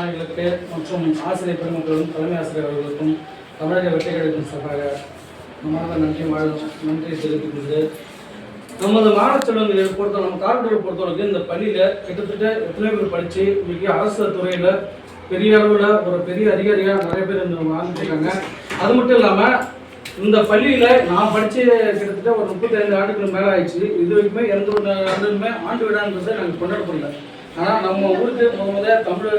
மாணவர்களுக்கு மற்றும் ஆசிரியர் பெருமக்களும் தலைமை ஆசிரியர் அவர்களுக்கும் தமிழக வெற்றி கழகத்தின் சார்பாக நன்றி தெரிவித்துக் கொண்டு நமது மாணவ செல்வங்களை பொறுத்த நம்ம கார்பரேட் பொறுத்தவரைக்கும் இந்த பள்ளியில் கிட்டத்தட்ட எத்தனை பேர் படித்து இன்னைக்கு அரசு துறையில் பெரிய அளவில் ஒரு பெரிய அதிகாரியாக நிறைய பேர் வாழ்ந்துருக்காங்க. அது மட்டும் இல்லாமல் இந்த பள்ளியில் நான் படித்து கிட்டத்தட்ட ஒரு 35 ஆண்டுகளுக்கு மேலே ஆயிடுச்சு. இது வரைக்குமே எந்த ஒரு ஆண்டுமே ஆண்டு விழான்றதை நாங்கள் கொண்டாடப்படல. ஆனால் நம்ம ஊருக்கு தமிழ்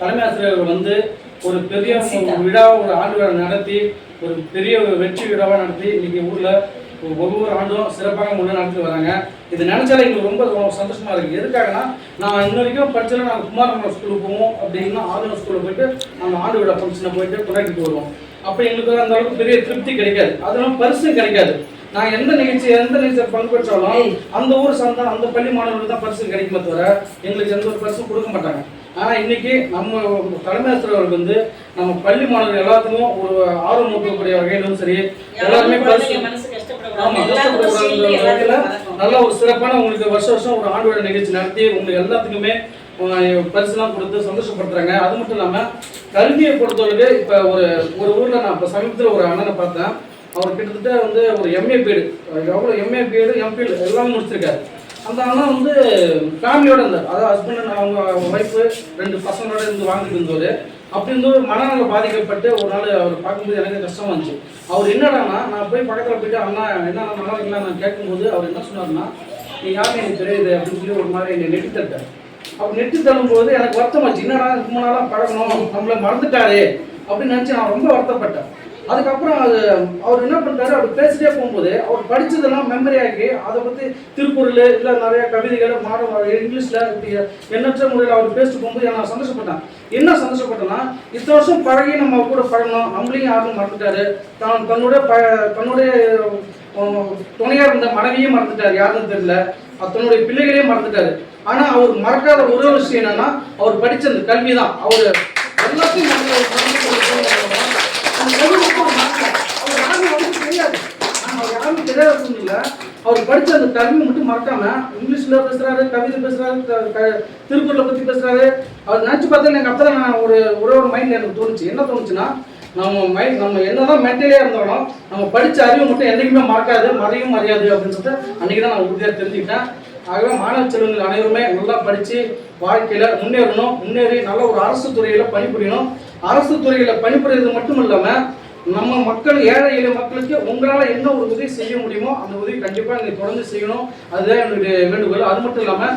தலைமை ஆசிரியர்கள் வந்து ஒரு பெரிய விழாவை ஒரு ஆண்டு விழா நடத்தி ஒரு பெரிய வெற்றி விழாவாக நடத்தி இன்னைக்கு ஊரில் ஒவ்வொரு ஆண்டும் சிறப்பாக முன்னே நடத்தி வராங்க. இது நினைச்சாலே எங்களுக்கு ரொம்ப சந்தோஷமா இருக்கு. எதுக்காகனா நான் இன்ன வரைக்கும் படிச்சல நாங்கள் குமாரமங்கலம் ஸ்கூலுக்கு போவோம், அப்படின்னா ஆதரவு ஸ்கூலில் போயிட்டு அந்த ஆண்டு விழா ஃபங்க்ஷனை போயிட்டு கொண்டாடிட்டு வருவோம். அப்போ எங்களுக்கு அந்த அளவுக்கு பெரிய திருப்தி கிடைக்காது, அதெல்லாம் பரிசும் கிடைக்காது. நான் எந்த நிகழ்ச்சியில் பங்கு பெற்றாலும் அந்த ஊர் சார்ந்த அந்த பள்ளி மாணவர்களுக்கு தான் பரிசு கிடைக்குமே தவிர எங்களுக்கு எந்த ஒரு பரிசும் கொடுக்க மாட்டாங்க. ஆனால் இன்னைக்கு நம்ம தலைமை ஆசிரியர்கள் வந்து நம்ம பள்ளி மாணவர்கள் எல்லாத்துக்கும் ஒரு ஆர்வம் ஊட்டக்கூடிய வகையிலும் சரி, எல்லாருமே நல்ல ஒரு சிறப்பான உங்களுக்கு வருஷம் ஒரு ஆண்டு விழா நிகழ்ச்சி நடத்தி உங்களுக்கு எல்லாத்துக்குமே பரிசுலாம் கொடுத்து சந்தோஷப்படுத்துறாங்க. அது மட்டும் இல்லாமல் கல்வியை பொறுத்தவரைக்கு இப்போ ஒரு ஊரில் நான் இப்போ சமீபத்தில் ஒரு அண்ணனை பார்த்தேன். அவர் கிட்டத்தட்ட வந்து ஒரு எம்ஏ பிஎட், எவ்வளோ எம்ஏ பிஎட் எம்பிஎல் எல்லாம் முடிச்சிருக்காரு. அந்த அண்ணா வந்து ஃபேமிலியோட இருந்தார், அதாவது ஹஸ்பண்ட் அவங்க ஒய்ஃபு 2 பசங்களோட இருந்து வாழ்ந்துட்டு இருந்தவர். அப்படி இருந்த ஒரு மனநல பாதிக்கப்பட்டு ஒரு நாள் அவர் பார்க்கும்போது எனக்கு கஷ்டமா இருந்துச்சு. அவர் என்னடானா நான் போய் பக்கத்தில் போயிட்டு அண்ணா என்ன நல்லா இருக்கலாம் நான் கேட்கும்போது அவர் என்ன சொன்னார்னா, நீ யாருன்னு எனக்கு தெரியுது அப்படின்னு சொல்லி ஒரு மாதிரி என்னை நெட்டி தட்டார். அவர் நெட்டி தள்ளும்போது எனக்கு வருத்தமாச்சு, என்னடா ரொம்ப நாளாக பழகணும் நம்மளை மறந்துட்டாரு அப்படின்னு நினச்சி நான் ரொம்ப வருத்தப்பட்டேன். அதுக்கப்புறம் அவர் என்ன பண்ணுறாரு, அவர் பேசிட்டே போகும்போது அவர் படித்ததெல்லாம் மெமரி ஆகி அதை பற்றி திருக்குறள் இல்லை நிறைய கவிதைகள் இங்கிலீஷில் எண்ணற்ற முறையில் அவர் பேசிட்டு போகும்போது நான் சந்தோஷப்பட்டேன். என்ன சந்தோஷப்பட்டேன்னா, இத்தனை வருஷம் பழகி நம்ம கூட பழகணும், நம்மளையும் யாரும் மறந்துட்டாரு, தன்னுடைய துணையாக இருந்த மனைவியும் மறந்துட்டார், யாருன்னு தெரியல, தன்னுடைய பிள்ளைகளையும் மறந்துட்டாரு. ஆனால் அவர் மறக்காத ஒரே விஷயம் என்னன்னா, அவர் படித்த அந்த கல்வி தான். அவர் எல்லாத்தையும் அவர் படிச்ச அந்த கல்வி மட்டும் மறக்காம இங்கிலீஷ்ல பேசுறாரு, கவிதை பேசுறாரு, திருக்குறளை பத்தி பேசுறாரு. அவர் நினைச்சு பார்த்தா எனக்கு அப்பதான் நான் ஒரு மைண்ட் எனக்கு தோணுச்சு. என்ன தோணுச்சுன்னா, நம்ம என்னதான் மென்டலியா இருந்தாலும் நம்ம படிச்ச அறிவு மட்டும் என்னைக்குமே மறக்காது, மறையும் மறையாது அப்படின்றத அன்னைக்குதான் நான் உறுதியாக தெரிஞ்சுக்கிட்டேன். ஆகவே மாணவ செல்வங்கள் அனைவருமே நல்லா படிச்சு வாழ்க்கையில முன்னேறணும், முன்னேறி நல்ல ஒரு அரசு துறையில பணிபுரியணும். அரசு துறையில பணிபுரியது மட்டும் இல்லாம நம்ம மக்கள், ஏழை எளிய மக்களுக்கு உங்களால் என்ன ஒரு உதவி செய்ய முடியுமோ அந்த உதவி கண்டிப்பாக நீங்கள் தொடர்ந்து செய்யணும். அதுதான் என்னுடைய வேண்டுகோள். அது மட்டும் இல்லாமல்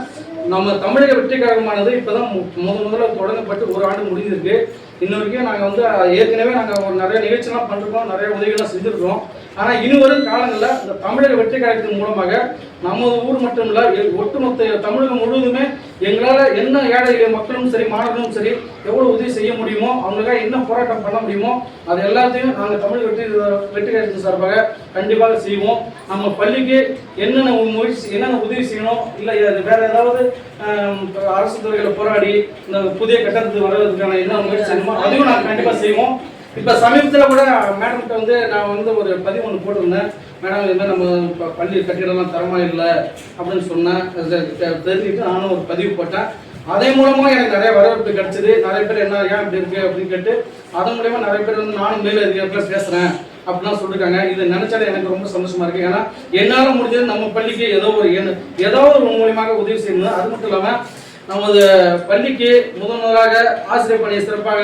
நம்ம தமிழக வெற்றி கழகமானது இப்போதான் முதல்ல தொடங்கப்பட்டு 1 ஆண்டு முடிஞ்சிருக்கு. இன்ன வரைக்கும் நாங்கள் வந்து ஏற்கனவே நாங்கள் நிறைய நிகழ்ச்சிலாம் பண்ணிருக்கோம், நிறைய உதவிகள்லாம் செஞ்சுருக்கோம். ஆனால் இனிவரும் காலங்களில் இந்த தமிழக வெற்றி கழகத்தின் மூலமாக நமது ஊர் மட்டும் இல்லை, ஒட்டுமொத்த தமிழகம் முழுவதுமே எங்களால் என்ன ஏழை எளிய மக்களும் சரி, மாணவர்களும் சரி, எவ்வளோ உதவி செய்ய முடியுமோ, அவங்களுக்காக என்ன போராட்டம் பண்ண முடியுமோ அது எல்லாத்தையும் நாங்கள் தமிழ் வெற்றி கழகத்தின் சார்பாக கண்டிப்பாக செய்வோம். நம்ம பள்ளிக்கு என்னென்ன உதவி செய்யணும், இல்லை வேற ஏதாவது அரசு துறைகளை போராடி இந்த புதிய கட்டணத்துக்கு வர்றதுக்கான என்ன முயற்சி செய்யணுமோ அதையும் நாங்கள் கண்டிப்பாக செய்வோம். இப்போ சமீபத்தில் கூட மேடம்கிட்ட வந்து நான் வந்து ஒரு பதிவு ஒன்று போட்டிருந்தேன். மேடம் இது மாதிரி நம்ம பள்ளி கட்டிடம்லாம் தரமாக இல்லை அப்படின்னு சொன்னேன். தெரிஞ்சுக்கிட்டு நானும் ஒரு பதிவு போட்டேன். அதே மூலமாக எனக்கு நிறைய வரவேற்பு கிடைச்சிது. நிறைய பேர் என்ன ஏன் இப்படி இருக்கு அப்படின்னு கேட்டு அதன் மூலயமா நிறைய பேர் வந்து நானும் மேலே இருக்கிற பேசுகிறேன் அப்படிலாம் சொல்லியிருக்காங்க. இது நினைச்சாலே எனக்கு ரொம்ப சந்தோஷமா இருக்கு. ஏன்னா என்னால் முடிஞ்சது நம்ம பள்ளிக்கு ஏதாவது ஒரு மூலியமாக உதவி செய்யணும். அது மட்டும் இல்லாமல் நமது பள்ளிக்கு முதலாக ஆசிரியர் பணியை சிறப்பாக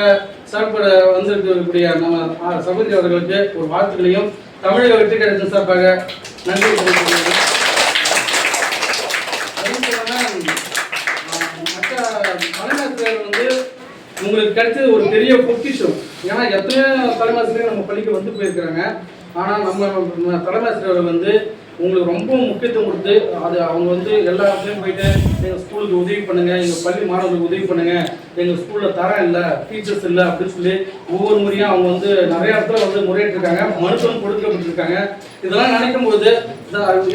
செயல்பட வந்திருக்கக்கூடிய நம்ம சகோதரி அவர்களுக்கு ஒரு வாழ்த்துக்களையும் தமிழக வெற்றி கழகத்தின் சார்பாக நன்றி தெரிவித்துள்ளேன். மற்ற தலைமையாசிரியர்கள் வந்து உங்களுக்கு கிடைச்சது ஒரு பெரிய பொக்கிஷம். ஏன்னா எத்தனையோ தலைமையாசிரியர்கள் நம்ம பள்ளிக்கு வந்து போயிருக்கிறாங்க. ஆனால் நம்ம தலைமையாசிரியர்கள் வந்து உங்களுக்கு ரொம்ப முக்கியத்துவம் கொடுத்து அவங்க வந்து எல்லா இடத்துலையும் போயிட்டு எங்கள் ஸ்கூலுக்கு உதவி பண்ணுங்க, எங்கள் பள்ளி மாணவர்களுக்கு உதவி பண்ணுங்க, எங்கள் ஸ்கூலில் தரம் இல்லை, டீச்சர்ஸ் இல்லை அப்படின்னு சொல்லி ஒவ்வொரு முறையும் அவங்க வந்து நிறைய இடத்துல வந்து முறையிட்டிருக்காங்க, மனுஷனும் கொடுக்கப்பட்டிருக்காங்க. இதெல்லாம் நினைக்கும் போது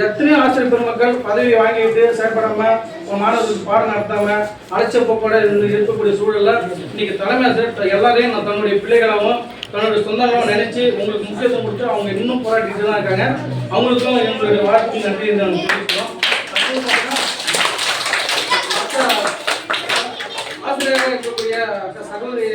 எத்தனையோ ஆசிரியர் பெருமக்கள் பதவி வாங்கிட்டு செயல்படாமல் மாணவர்களுக்கு பாடம் நடத்தாமல் அலட்சிய போக்கோட இருக்கக்கூடிய சூழலில் இன்னைக்கு தலைமை ஆசிரியர் எல்லாரையும் நான் தன்னுடைய பிள்ளைகளாகவும் தன்னுடைய சொந்தங்களும் நினைச்சு உங்களுக்கு முக்கியத்துவம் கொடுத்து அவங்க இன்னும் போராட்டிட்டு தான் இருக்காங்க. அவங்களுக்கும் எங்களுடைய வாழ்க்கை நன்றி தெரிவிக்கிறோம். ஆசிரியர்கள் இருக்கக்கூடிய சகோதரி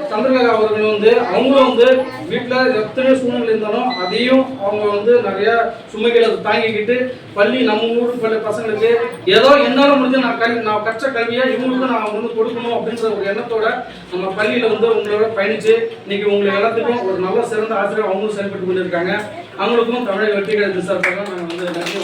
சந்திரலேகா அவர்கள் வந்து அவங்களும் வந்து வீட்டில் எத்தனை சூழ்நிலை இருந்தாலும் அதையும் அவங்க வந்து நிறைய சுமைகளை தாங்கிக்கிட்டு பள்ளி நம்ம ஊர் பள்ளி பசங்களுக்கு ஏதோ என்னால் முடிஞ்சு நான் கற்ற கல்வியை இவங்களுக்கு நான் வந்து கொடுக்கணும் அப்படின்ற ஒரு எண்ணத்தோட நம்ம பள்ளியில் வந்து உங்களோட பயணிச்சு இன்னைக்கு உங்களுக்கு எல்லாத்துக்கும் ஒரு நல்ல சிறந்த ஆசிரியர் அவங்களும் செயல்பட்டு கொண்டு இருக்காங்க. அவங்களுக்கும் தமிழக வெற்றி கழகத்தின் சார்பாக நாங்கள் வந்து நன்றி.